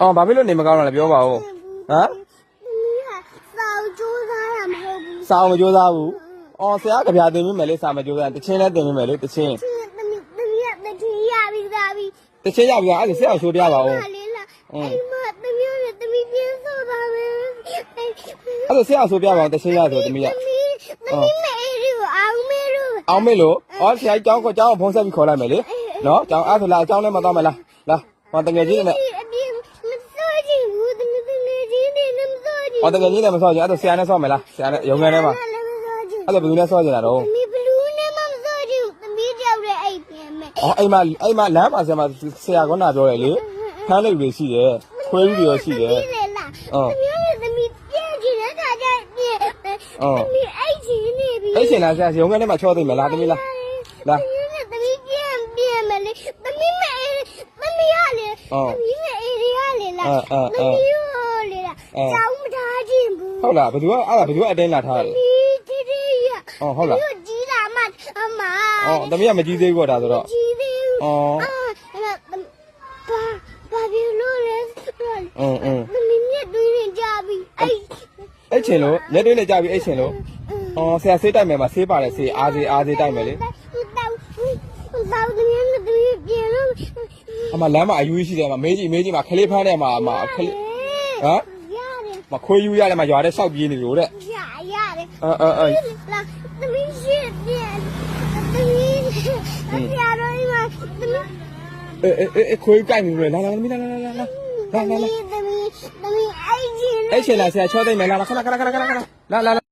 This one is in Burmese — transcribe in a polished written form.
အော်ဘာဖြစ်လို့နေမကောင်းတော့လဲပြောပါဦးဟမ်စာအောင်မကြိုးစားဘူးအော်ဆရာကဗျာတင်မိမယ်လေစာမကြိုးစားတချင်းလည်းတင်မိမယ်လေတချင်းတချင်းရပြီသားပြီတချင်းရပြီအဲ့ဒါဆရာကိုရှိုးပြပါဦးအဲ့မတမီးနဲ့တမီးပြင်းဆိုတာပဲအဲ့ဒါဆရာဆိုပြပါဦးတချင်းရဆိုတမီးရတမီးမေရီကိုအောင်မေလို့အော်ဆရာကျောင်းကိုဖုံးဆက်ပြီးခေါ်လိုက်မယ်လေနော်ကျောင်းအဲ့ဆိုလာအကျောင်းထဲမှာသွားမယ်လားဟောတကယ်ကြီးနဲ့ဟောတကယ်ကြီးနဲ့မဆော့ကြအဲ့ဒါဆရာနဲ့ဆော့မယ်လားဆရာနဲ့ရုံငန်းထဲမှာအဲ့ဒါဘယ်သူနဲ့ဆော့ကြတာတော့တမီးဘလူးနဲ့မဆော့ကြဘူးတမီးကြောက်တဲ့အိတ်ပြန်မယ်အော်အိမ်မှာလမ်းမှာဆရာကနာပြောတယ်လေဖမ်းလိုက်တွေရှိတယ်ခွေးတွေရောရှိတယ်တမီးပြည့်ချင်တဲ့ခါကျပြည့်တမီးအိတ်ချင်နေပြီအိတ်ချင်လားဆရာရုံငန်းထဲမှာချောသိမ့်မယ်လားတမီးလားတမီးပြန်မယ်လေတမီးရလေတမီးမေအေရီရလေလားတမီးရောလေလားကြောင်းမထားခြင်းဘူးဟုတ်လားဘယ်သူကအတင်းလာထားတယ်တမီးတီရဟုတ်လားကြီးလာမအမတမီးကမကြီးသေးဘူးဒါဆိုတော့ကြီးသေးဘူးဘာဖြစ်လို့လဲတမီးမြတ်တွင်းနေကြပြီအဲ့ချင်လို့လက်တွေးနဲ့ကြပြီအဲ့ချင်လို့ဆရာဆေးတိုက်မယ်မှာဆေးပါတယ်ဆေးအားဆေးတိုက်မယ်လေတောက်တမီးပြန်လို့အမလမ်းမှာအယူရှိတယ်မှာမေးကြည့်မှာခလေးဖမ်းတယ်မှာခလေးရတယ်မခွေးယူရတယ်မှာရွာတဲ့ဆောက်ပြေးနေလို့တဲ့ရတယ်လာတမီးရှိပြန်တမီးဆရာတော်ကြီးမှာတမီးခွေးကြိုက်နေလို့လာတမီးလာတမီးအိတ်ချင်လားဆရာချောသိမ့်မယ်လာခဏလာ